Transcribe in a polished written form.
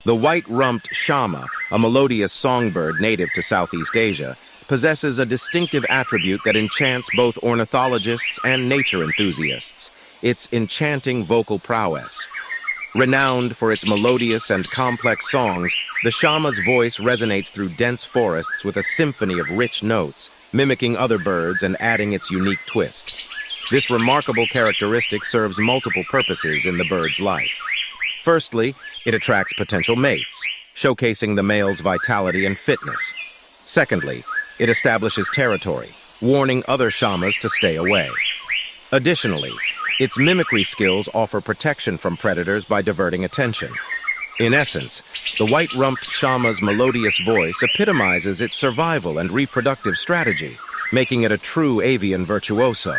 The white-rumped shama, a melodious songbird native to Southeast Asia, possesses a distinctive attribute that enchants both ornithologists and nature enthusiasts: its enchanting vocal prowess. Renowned for its melodious and complex songs, the shama's voice resonates through dense forests with a symphony of rich notes, mimicking other birds and adding its unique twist. This remarkable characteristic serves multiple purposes in the bird's life. Firstly, it attracts potential mates, showcasing the male's vitality and fitness. Secondly, it establishes territory, warning other shamas to stay away. Additionally, its mimicry skills offer protection from predators by diverting attention. In essence, the white-rumped shama's melodious voice epitomizes its survival and reproductive strategy, making it a true avian virtuoso.